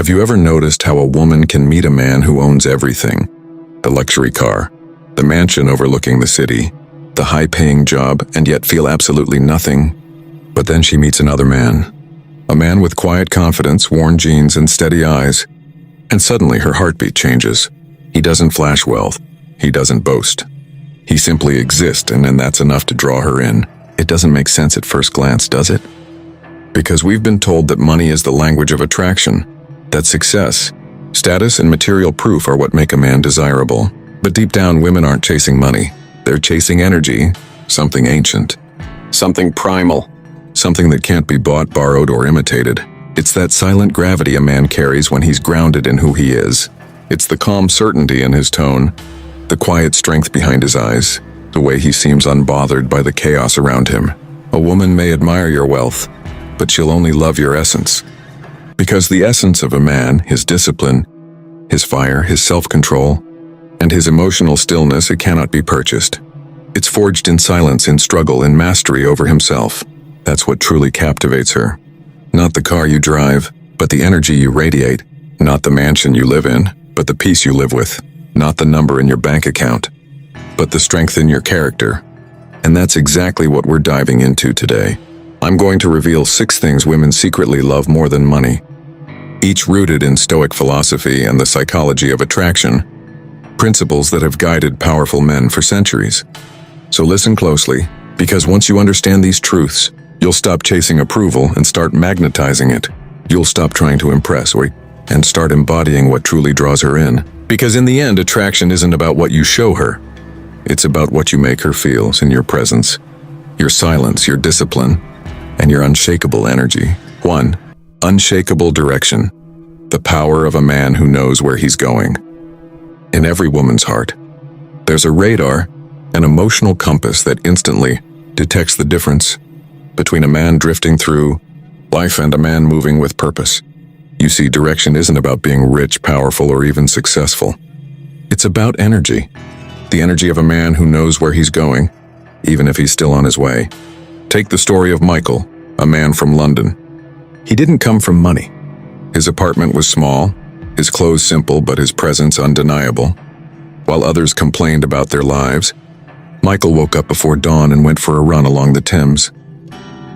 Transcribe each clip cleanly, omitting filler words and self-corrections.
Have you ever noticed how a woman can meet a man who owns everything? The luxury car, the mansion overlooking the city, the high-paying job, and yet feel absolutely nothing? But then she meets another man. A man with quiet confidence, worn jeans, and steady eyes. And suddenly her heartbeat changes. He doesn't flash wealth. He doesn't boast. He simply exists, and then that's enough to draw her in. It doesn't make sense at first glance, does it? Because we've been told that money is the language of attraction, that success, status, and material proof are what make a man desirable. But deep down, women aren't chasing money. They're chasing energy, something ancient, something primal, something that can't be bought, borrowed, or imitated. It's that silent gravity a man carries when he's grounded in who he is. It's the calm certainty in his tone, the quiet strength behind his eyes, the way he seems unbothered by the chaos around him. A woman may admire your wealth, but she'll only love your essence. Because the essence of a man, his discipline, his fire, his self-control, and his emotional stillness, it cannot be purchased. It's forged in silence, in struggle, in mastery over himself. That's what truly captivates her. Not the car you drive, but the energy you radiate. Not the mansion you live in, but the peace you live with. Not the number in your bank account, but the strength in your character. And that's exactly what we're diving into today. I'm going to reveal 6 things women secretly love more than money, each rooted in Stoic philosophy and the psychology of attraction, principles that have guided powerful men for centuries. So listen closely, because once you understand these truths, you'll stop chasing approval and start magnetizing it. You'll stop trying to impress and start embodying what truly draws her in. Because in the end, attraction isn't about what you show her. It's about what you make her feel in your presence, your silence, your discipline, and your unshakable energy. 1. Unshakable direction. The power of a man who knows where he's going. In every woman's heart, there's a radar, an emotional compass that instantly detects the difference between a man drifting through life and a man moving with purpose. You see, direction isn't about being rich, powerful, or even successful. It's about energy. The energy of a man who knows where he's going, even if he's still on his way. Take the story of Michael, a man from London. He didn't come from money. His apartment was small, his clothes simple, but his presence undeniable. While others complained about their lives, Michael woke up before dawn and went for a run along the Thames.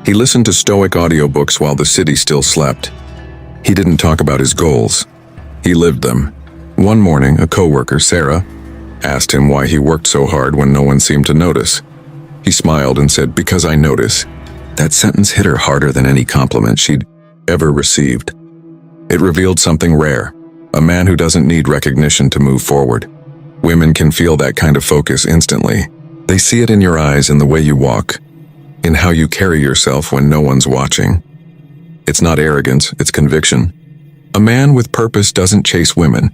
He listened to Stoic audiobooks while the city still slept. He didn't talk about his goals. He lived them. One morning, a coworker, Sarah, asked him why he worked so hard when no one seemed to notice. He smiled and said, "Because I notice." That sentence hit her harder than any compliment she'd ever received. It revealed something rare, a man who doesn't need recognition to move forward. Women can feel that kind of focus instantly. They see it in your eyes, in the way you walk, in how you carry yourself when no one's watching. It's not arrogance, it's conviction. A man with purpose doesn't chase women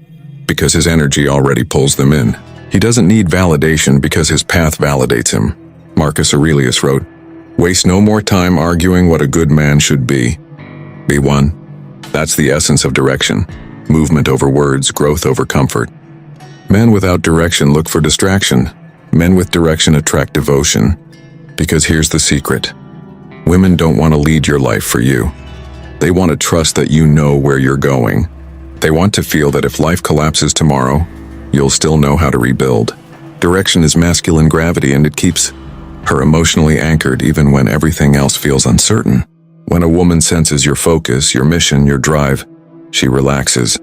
because his energy already pulls them in. He doesn't need validation because his path validates him. Marcus Aurelius wrote, "Waste no more time arguing what a good man should be. Be one." That's the essence of direction. Movement over words, growth over comfort. Men without direction look for distraction. Men with direction attract devotion. Because here's the secret. Women don't want to lead your life for you. They want to trust that you know where you're going. They want to feel that if life collapses tomorrow, you'll still know how to rebuild. Direction is masculine gravity, and it keeps her emotionally anchored even when everything else feels uncertain. When a woman senses your focus, your mission, your drive, she relaxes.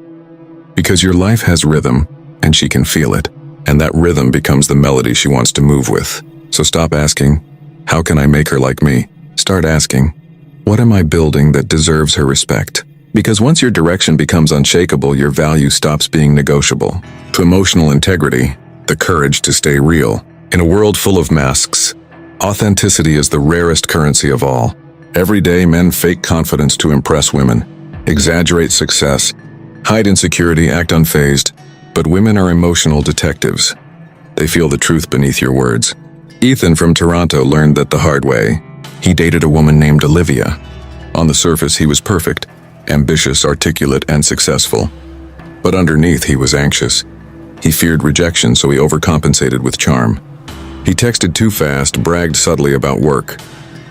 Because your life has rhythm, and she can feel it. And that rhythm becomes the melody she wants to move with. So stop asking, "How can I make her like me?" Start asking, "What am I building that deserves her respect?" Because once your direction becomes unshakable, your value stops being negotiable. To emotional integrity, the courage to stay real. In a world full of masks, authenticity is the rarest currency of all. Every day, men fake confidence to impress women, exaggerate success, hide insecurity, act unfazed. But women are emotional detectives. They feel the truth beneath your words. Ethan from Toronto learned that the hard way. He dated a woman named Olivia. On the surface, he was perfect, ambitious, articulate, and successful. But underneath, he was anxious. He feared rejection, so he overcompensated with charm. He texted too fast, bragged subtly about work,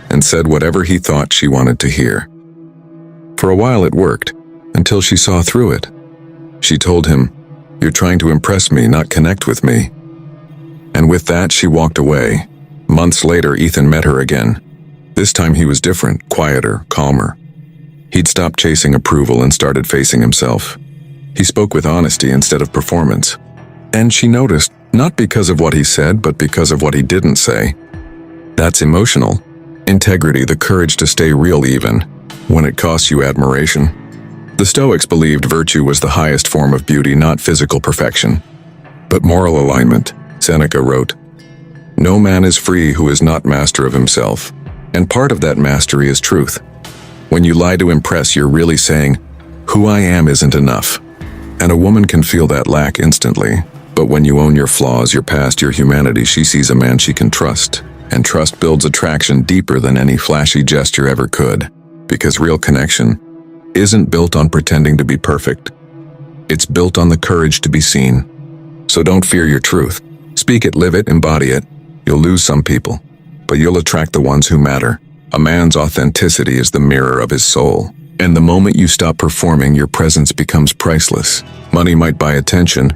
and said whatever he thought she wanted to hear. For a while it worked, until she saw through it. She told him, "You're trying to impress me, not connect with me." And with that, she walked away. Months later, Ethan met her again. This time he was different, quieter, calmer. He'd stopped chasing approval and started facing himself. He spoke with honesty instead of performance. And she noticed, not because of what he said, but because of what he didn't say. That's emotional integrity, the courage to stay real even when it costs you admiration. The Stoics believed virtue was the highest form of beauty, not physical perfection, but moral alignment. Seneca wrote, "No man is free who is not master of himself." And part of that mastery is truth. When you lie to impress, you're really saying, "Who I am isn't enough." And a woman can feel that lack instantly. But when you own your flaws, your past, your humanity, she sees a man she can trust. And trust builds attraction deeper than any flashy gesture ever could. Because real connection isn't built on pretending to be perfect. It's built on the courage to be seen. So don't fear your truth. Speak it, live it, embody it. You'll lose some people, but you'll attract the ones who matter. A man's authenticity is the mirror of his soul. And the moment you stop performing, your presence becomes priceless. Money might buy attention,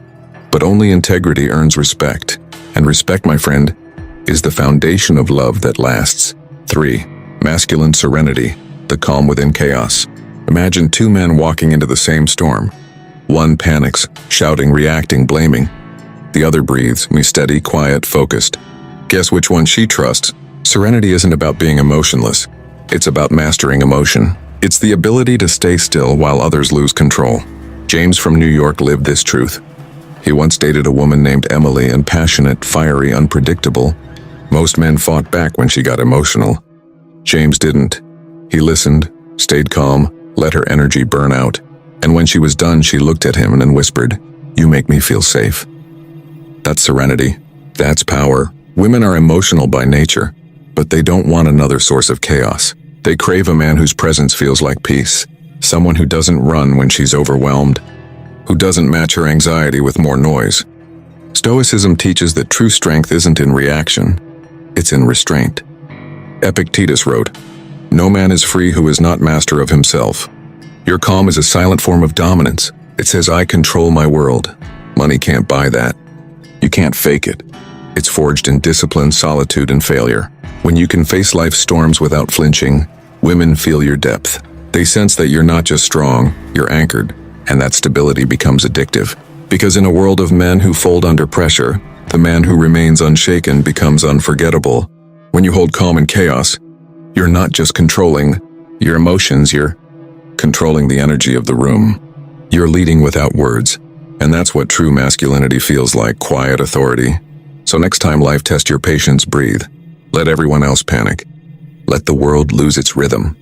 but only integrity earns respect. And respect, my friend, is the foundation of love that lasts. 3. Masculine serenity, the calm within chaos. Imagine two men walking into the same storm. One panics, shouting, reacting, blaming. The other breathes, steady, quiet, focused. Guess which one she trusts? Serenity isn't about being emotionless. It's about mastering emotion. It's the ability to stay still while others lose control. James from New York lived this truth. He once dated a woman named Emily, and passionate, fiery, unpredictable. Most men fought back when she got emotional. James didn't. He listened, stayed calm, let her energy burn out. And when she was done, she looked at him and then whispered, "You make me feel safe." That's serenity. That's power. Women are emotional by nature, but they don't want another source of chaos. They crave a man whose presence feels like peace. Someone who doesn't run when she's overwhelmed. Who doesn't match her anxiety with more noise. Stoicism teaches that true strength isn't in reaction. It's in restraint. Epictetus wrote, "No man is free who is not master of himself." Your calm is a silent form of dominance. It says, "I control my world." Money can't buy that. You can't fake it. It's forged in discipline, solitude, and failure. When you can face life's storms without flinching, women feel your depth. They sense that you're not just strong, you're anchored, and that stability becomes addictive. Because in a world of men who fold under pressure, the man who remains unshaken becomes unforgettable. When you hold calm in chaos, you're not just controlling your emotions, you're controlling the energy of the room. You're leading without words, and that's what true masculinity feels like, quiet authority. So next time life tests your patience, breathe. Let everyone else panic. Let the world lose its rhythm.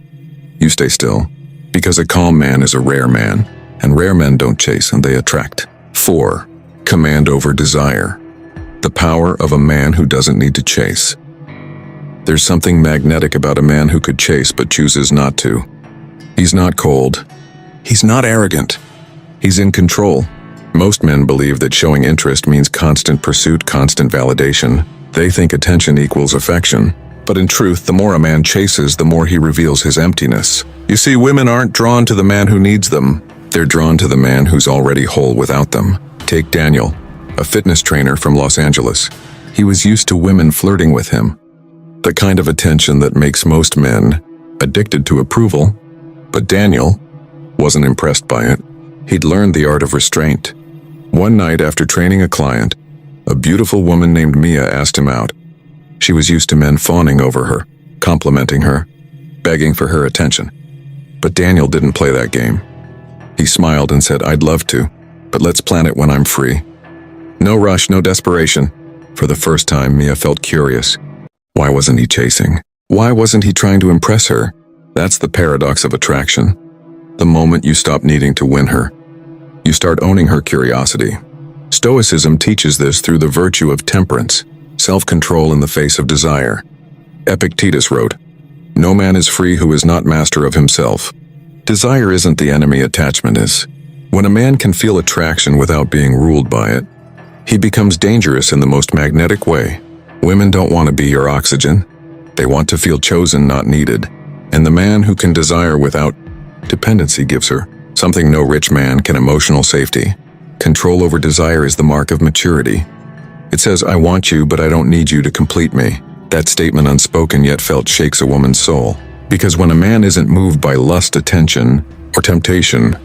You stay still, because a calm man is a rare man, and rare men don't chase and they attract. 4. Command over desire. The power of a man who doesn't need to chase. There's something magnetic about a man who could chase but chooses not to. He's not cold. He's not arrogant. He's in control. Most men believe that showing interest means constant pursuit, constant validation. They think attention equals affection. But in truth, the more a man chases, the more he reveals his emptiness. You see, women aren't drawn to the man who needs them. They're drawn to the man who's already whole without them. Take Daniel, a fitness trainer from Los Angeles. He was used to women flirting with him. The kind of attention that makes most men addicted to approval. But Daniel wasn't impressed by it. He'd learned the art of restraint. One night after training a client, a beautiful woman named Mia asked him out. She was used to men fawning over her, complimenting her, begging for her attention. But Daniel didn't play that game. He smiled and said, "I'd love to, but let's plan it when I'm free." No rush, no desperation. For the first time, Mia felt curious. Why wasn't he chasing? Why wasn't he trying to impress her? That's the paradox of attraction. The moment you stop needing to win her, you start owning her curiosity. Stoicism teaches this through the virtue of temperance, self-control in the face of desire. Epictetus wrote, "No man is free who is not master of himself." Desire isn't the enemy, attachment is. When a man can feel attraction without being ruled by it, he becomes dangerous in the most magnetic way. Women don't want to be your oxygen. They want to feel chosen, not needed. And the man who can desire without dependency gives her something no rich man can. Emotional safety. Control over desire is the mark of maturity. It says, I want you, but I don't need you to complete me. That statement, unspoken yet felt, shakes a woman's soul. Because when a man isn't moved by lust, attention, or temptation,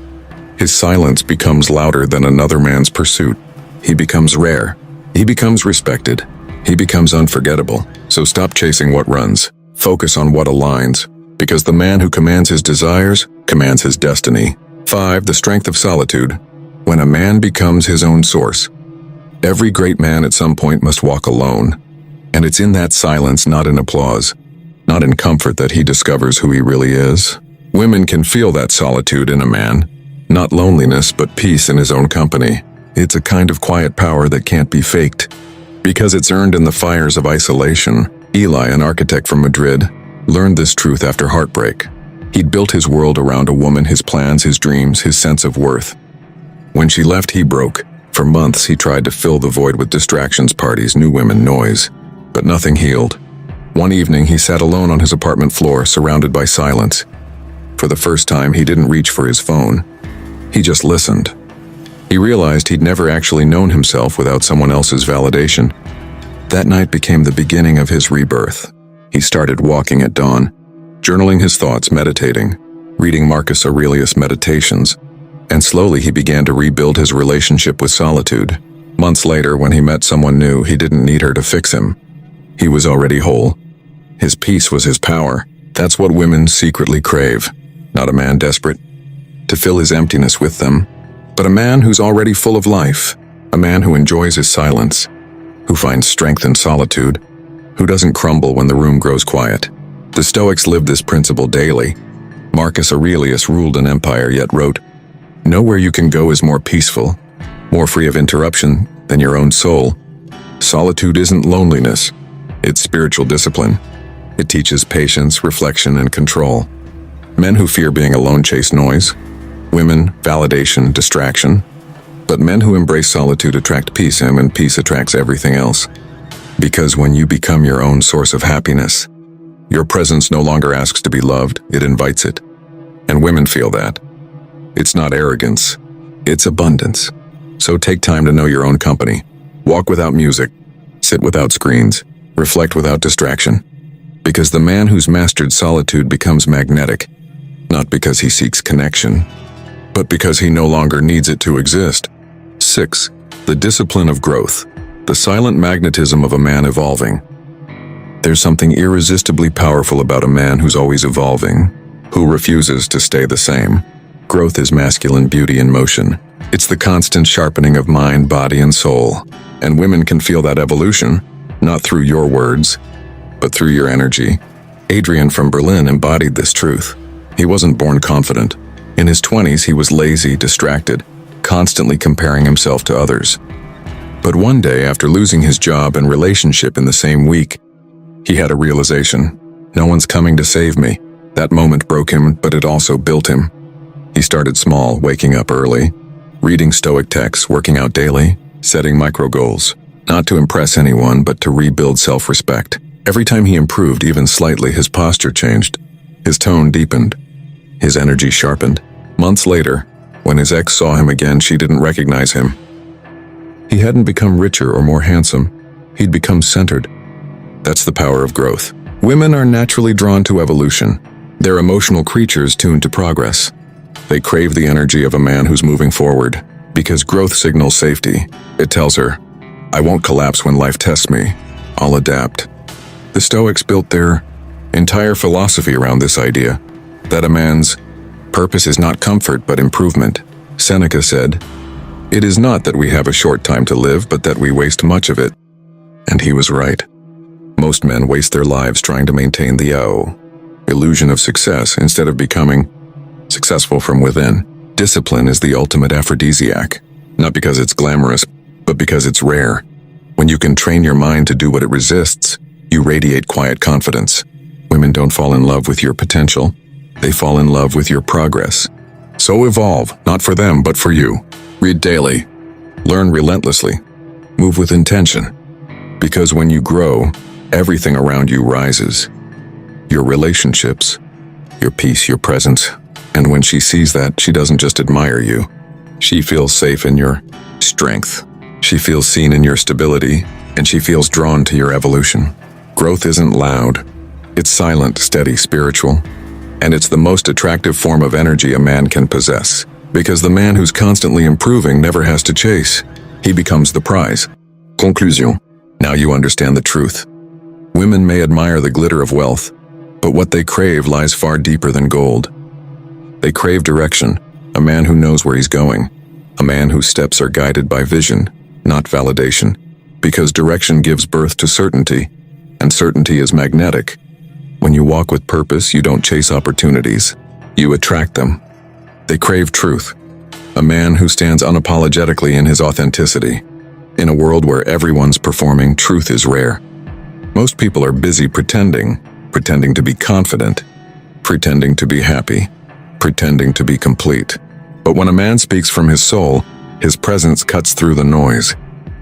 his silence becomes louder than another man's pursuit. He becomes rare. He becomes respected. He becomes unforgettable. So stop chasing what runs. Focus on what aligns. Because the man who commands his desires commands his destiny. 5. The strength of solitude. When a man becomes his own source. Every great man at some point must walk alone. And it's in that silence, not in applause, not in comfort, that he discovers who he really is. Women can feel that solitude in a man. Not loneliness, but peace in his own company. It's a kind of quiet power that can't be faked, because it's earned in the fires of isolation. Eli, an architect from Madrid, learned this truth after heartbreak. He'd built his world around a woman, his plans, his dreams, his sense of worth. When she left, he broke. For months, he tried to fill the void with distractions, parties, new women, noise. But nothing healed. One evening, he sat alone on his apartment floor, surrounded by silence. For the first time, he didn't reach for his phone. He just listened. He realized he'd never actually known himself without someone else's validation. That night became the beginning of his rebirth. He started walking at dawn, journaling his thoughts, meditating, reading Marcus Aurelius' Meditations, and slowly he began to rebuild his relationship with solitude. Months later, when he met someone new, he didn't need her to fix him. He was already whole. His peace was his power. That's what women secretly crave. Not a man desperate to fill his emptiness with them, but a man who's already full of life, a man who enjoys his silence, who finds strength in solitude, who doesn't crumble when the room grows quiet. The Stoics lived this principle daily. Marcus Aurelius ruled an empire, yet wrote, "Nowhere you can go is more peaceful, more free of interruption than your own soul." Solitude isn't loneliness, it's spiritual discipline. It teaches patience, reflection, and control. Men who fear being alone chase noise, women, validation, distraction. But men who embrace solitude attract peace, and peace attracts everything else. Because when you become your own source of happiness, your presence no longer asks to be loved, it invites it. And women feel that. It's not arrogance, it's abundance. So take time to know your own company. Walk without music, sit without screens, reflect without distraction. Because the man who's mastered solitude becomes magnetic, not because he seeks connection, but because he no longer needs it to exist. 6. The discipline of growth. The silent magnetism of a man evolving. There's something irresistibly powerful about a man who's always evolving, who refuses to stay the same. Growth is masculine beauty in motion. It's the constant sharpening of mind, body, and soul. And women can feel that evolution, not through your words, but through your energy. Adrian from Berlin embodied this truth. He wasn't born confident. In his 20s, he was lazy, distracted, constantly comparing himself to others. But one day, after losing his job and relationship in the same week, he had a realization. No one's coming to save me. That moment broke him, but it also built him. He started small, waking up early, reading Stoic texts, working out daily, setting micro goals, not to impress anyone, but to rebuild self-respect. Every time he improved, even slightly, his posture changed. His tone deepened. His energy sharpened. Months later, when his ex saw him again, she didn't recognize him. He hadn't become richer or more handsome. He'd become centered. That's the power of growth. Women are naturally drawn to evolution. They're emotional creatures tuned to progress. They crave the energy of a man who's moving forward, because growth signals safety. It tells her, I won't collapse when life tests me. I'll adapt. The Stoics built their entire philosophy around this idea, that a man's purpose is not comfort but improvement. Seneca said, "It is not that we have a short time to live, but that we waste much of it." And he was right. Most men waste their lives trying to maintain the illusion of success instead of becoming successful from within. Discipline is the ultimate aphrodisiac, not because it's glamorous, but because it's rare. When you can train your mind to do what it resists, you radiate quiet confidence. Women don't fall in love with your potential. They fall in love with your progress. So evolve, not for them, but for you. Read daily. Learn relentlessly. Move with intention. Because when you grow, everything around you rises. Your relationships, your peace, your presence, And when she sees that, she doesn't just admire you. She feels safe in your strength. She feels seen in your stability, and she feels drawn to your evolution. Growth isn't loud. It's silent, steady, spiritual. And it's the most attractive form of energy a man can possess. Because the man who's constantly improving never has to chase. He becomes the prize. Conclusion. Now you understand the truth. Women may admire the glitter of wealth, but what they crave lies far deeper than gold. They crave direction, a man who knows where he's going, a man whose steps are guided by vision, not validation, because direction gives birth to certainty, and certainty is magnetic. When you walk with purpose, you don't chase opportunities, you attract them. They crave truth, a man who stands unapologetically in his authenticity. In a world where everyone's performing, truth is rare. Most people are busy pretending to be confident, pretending to be happy, pretending to be complete. But when a man speaks from his soul, his presence cuts through the noise.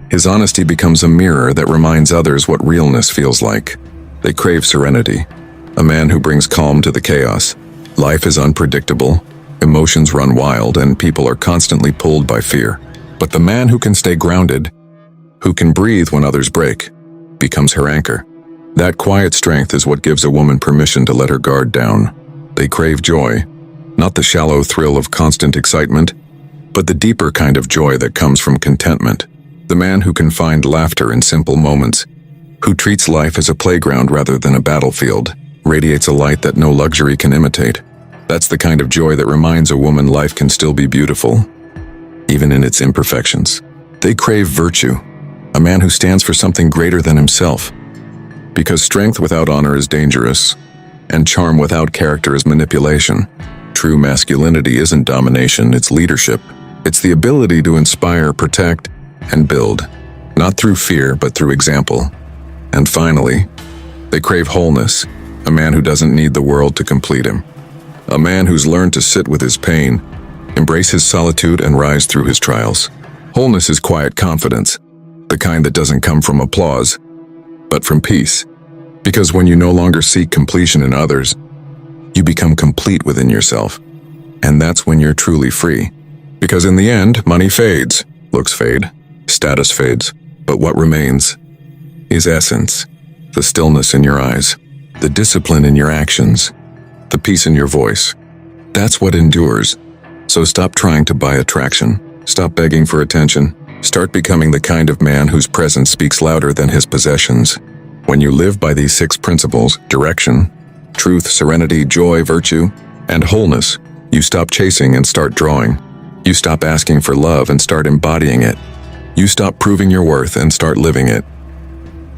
His honesty becomes a mirror that reminds others what realness feels like. They crave serenity, a man who brings calm to the chaos. Life is unpredictable, emotions run wild, and people are constantly pulled by fear. But the man who can stay grounded, who can breathe when others break, becomes her anchor. That quiet strength is what gives a woman permission to let her guard down. They crave joy, not the shallow thrill of constant excitement, but the deeper kind of joy that comes from contentment. The man who can find laughter in simple moments, who treats life as a playground rather than a battlefield, radiates a light that no luxury can imitate. That's the kind of joy that reminds a woman life can still be beautiful, even in its imperfections. They crave virtue, a man who stands for something greater than himself. Because strength without honor is dangerous, and charm without character is manipulation. True masculinity isn't domination, it's leadership. It's the ability to inspire, protect, and build, not through fear, but through example. And finally, they crave wholeness, a man who doesn't need the world to complete him. A man who's learned to sit with his pain, embrace his solitude, and rise through his trials. Wholeness is quiet confidence, the kind that doesn't come from applause, but from peace. Because when you no longer seek completion in others, you become complete within yourself. And that's when you're truly free. Because in the end, money fades, looks fade, status fades. But what remains is essence, the stillness in your eyes, the discipline in your actions, the peace in your voice. That's what endures. So stop trying to buy attraction. Stop begging for attention. Start becoming the kind of man whose presence speaks louder than his possessions. When you live by these 6 principles, direction, truth, serenity, joy, virtue, and wholeness, you stop chasing and start drawing. You stop asking for love and start embodying it. You stop proving your worth and start living it.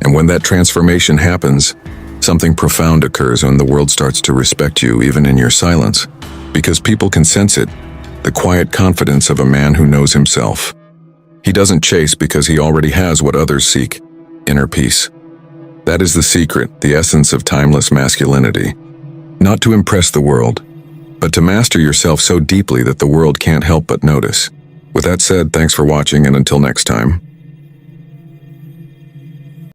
And when that transformation happens, something profound occurs when the world starts to respect you even in your silence. Because people can sense it, the quiet confidence of a man who knows himself. He doesn't chase because he already has what others seek, inner peace. That is the secret, the essence of timeless masculinity. Not to impress the world, but to master yourself so deeply that the world can't help but notice. With that said, thanks for watching, and until next time.